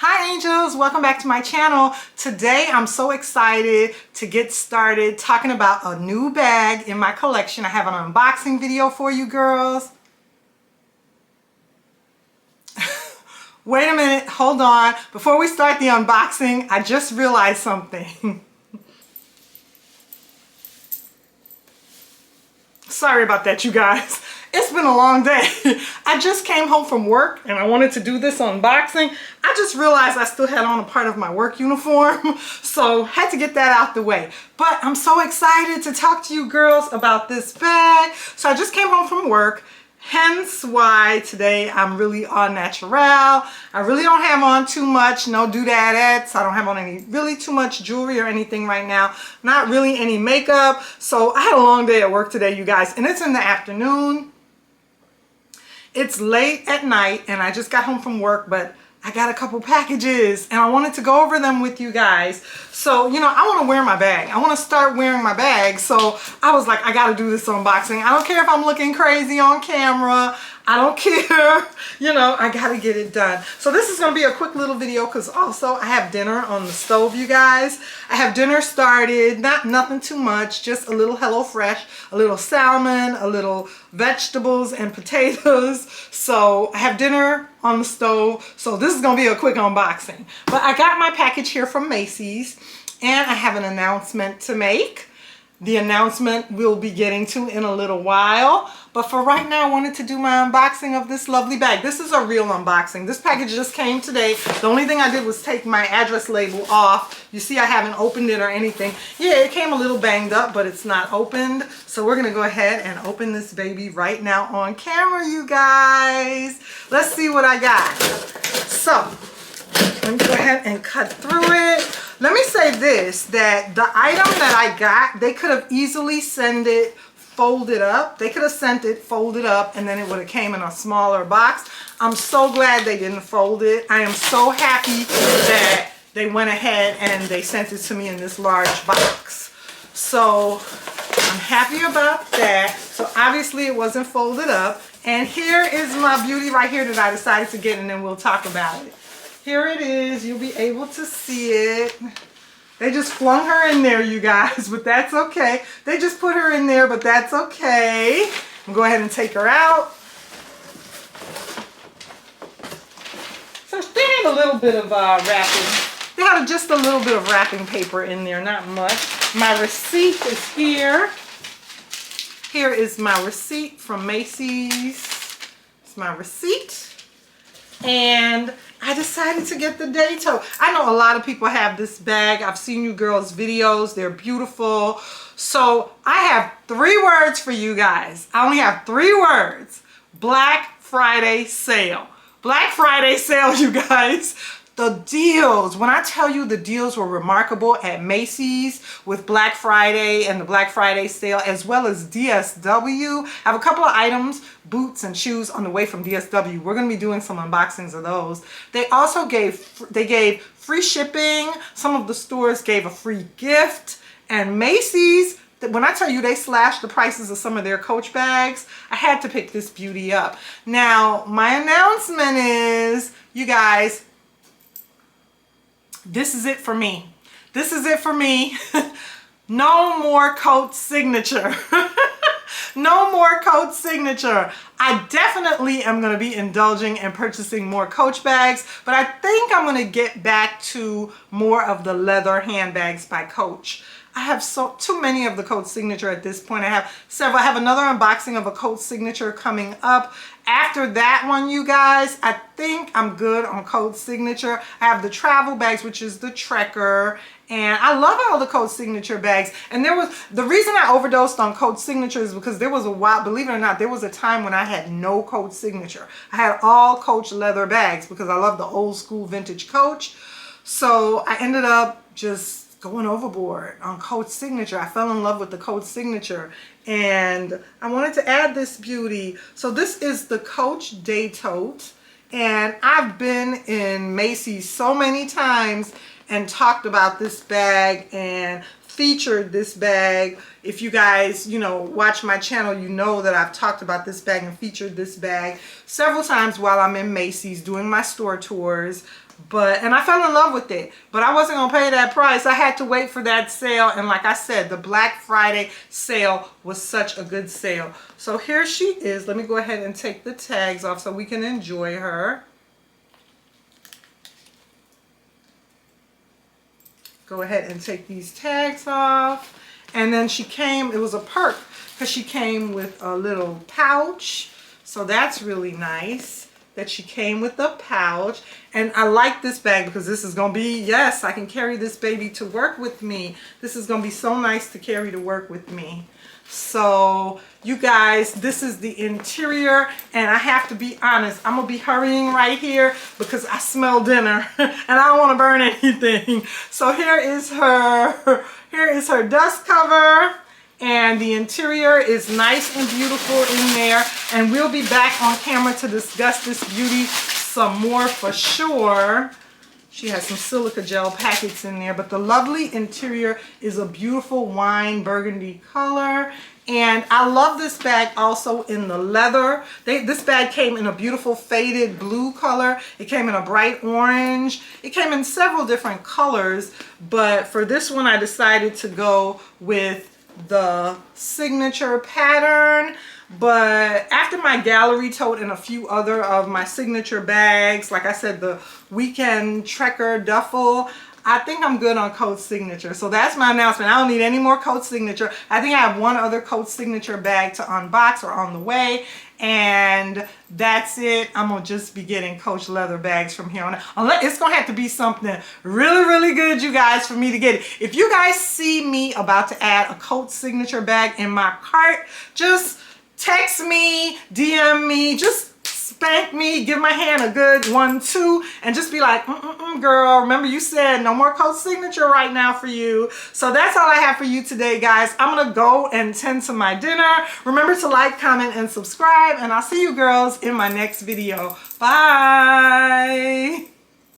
Hi angels, welcome back to my channel. Today I'm so excited to get started talking about a new bag in my collection. I have an unboxing video for you girls. Wait a minute, hold on. Before we start the unboxing, I just realized something. Sorry about that, you guys. It's been a long day. I just came home from work and I wanted to do this unboxing. I just realized I still had on a part of my work uniform, so had to get that out the way. But I'm so excited to talk to you girls about this bag. So I just came home from work, hence why today I'm really au naturel. I really don't have on too much, no doodadettes. I don't have on really too much jewelry or anything right now. Not really any makeup. So I had a long day at work today, you guys, and it's in the afternoon. It's late at night and I just got home from work, but I got a couple packages and I wanted to go over them with you guys. So, you know, I want to wear my bag. I want to start wearing my bag. So I was like, I got to do this unboxing. I don't care if I'm looking crazy on camera. I don't care. You know, I got to get it done. So this is going to be a quick little video because also I have dinner on the stove, you guys. I have dinner started, nothing too much, just a little HelloFresh, a little salmon, a little vegetables and potatoes. So I have dinner on the stove. So this is going to be a quick unboxing. But I got my package here from Macy's and I have an announcement to make. The announcement we'll be getting to in a little while. But for right now, I wanted to do my unboxing of this lovely bag. This is a real unboxing. This package just came today. The only thing I did was take my address label off. You see, I haven't opened it or anything. Yeah, it came a little banged up, but it's not opened. So we're going to go ahead and open this baby right now on camera, you guys. Let's see what I got. So let me go ahead and cut through it. Let me say this, that the item that I got, they could have easily sent it folded up. They could have sent it folded up and then it would have came in a smaller box. I'm so glad they didn't fold it. I am so happy that they went ahead and they sent it to me in this large box. So I'm happy about that. So obviously it wasn't folded up. And here is my beauty right here that I decided to get, and then we'll talk about it. Here it is. You'll be able to see it. They just flung her in there, you guys, but that's okay. They just put her in there, but that's okay. I'll go ahead and take her out. So they had a little bit of wrapping. They had just a little bit of wrapping paper in there, not much. My receipt is here. Here is my receipt from Macy's. It's my receipt. And I decided to get the day tote. I know a lot of people have this bag. I've seen you girls' videos. They're beautiful. So I have 3 words for you guys. I only have 3 words. Black Friday sale. Black Friday sale, you guys. The deals, when I tell you the deals were remarkable at Macy's with Black Friday and the Black Friday sale, as well as DSW. I have a couple of items, boots and shoes on the way from DSW. We're going to be doing some unboxings of those. They also gave free shipping. Some of the stores gave a free gift. And Macy's, when I tell you they slashed the prices of some of their Coach bags, I had to pick this beauty up. Now, my announcement is, you guys, this is it for me. This is it for me. No more Coach signature. No more Coach signature. I definitely am going to be indulging and purchasing more Coach bags, but I think I'm going to get back to more of the leather handbags by Coach. I have too many of the Coach signature at this point. I have several. I have another unboxing of a Coach signature coming up. After that one, you guys, I think I'm good on Coach signature. I have the travel bags, which is the Trekker. And I love all the Coach signature bags. And the reason I overdosed on Coach signature is because there was a while, believe it or not, there was a time when I had no Coach signature. I had all Coach leather bags because I love the old school vintage Coach. So I ended up just going overboard on Coach signature. I fell in love with the Coach signature and I wanted to add this beauty. So this is the Coach Day Tote, and I've been in Macy's so many times and talked about this bag and featured this bag. If you guys, you know, watch my channel, you know that I've talked about this bag and featured this bag several times while I'm in Macy's doing my store tours. and I fell in love with it, but I wasn't gonna pay that price. I had to wait for that sale, and like I said, the Black Friday sale was such a good sale. So here she is. Let me go ahead and take the tags off so we can enjoy her. Go ahead and take these tags off. And then she came, it was a perk, because she came with a little pouch. So that's really nice that she came with the pouch. And I like this bag because this is going to be, yes, I can carry this baby to work with me. This is going to be so nice to carry to work with me. So you guys, this is the interior, and I have to be honest, I'm gonna be hurrying right here because I smell dinner and I don't want to burn anything. So here is her dust cover, and the interior is nice and beautiful in there, and we'll be back on camera to discuss this beauty some more for sure. She has some silica gel packets in there, but the lovely interior is a beautiful wine burgundy color. And I love this bag also in the leather. This bag came in a beautiful faded blue color. It came in a bright orange. It came in several different colors, but for this one I decided to go with the signature pattern. But after my gallery tote and a few other of my signature bags, like I said, the weekend trekker duffel, I think I'm good on Coach signature. So that's my announcement. I don't need any more Coach signature. I think I have one other Coach signature bag to unbox or on the way, and that's it. I'm gonna just be getting Coach leather bags from here on out. Unless it's gonna have to be something really, really good, you guys, for me to get it. If you guys see me about to add a Coach signature bag in my cart, just text me, DM me, just spank me, give my hand a good 1-2, and just be like, girl, remember you said no more Coach signature right now for you. So that's all I have for you today, guys. I'm gonna go and tend to my dinner. Remember to like, comment, and subscribe, and I'll see you girls in my next video. Bye.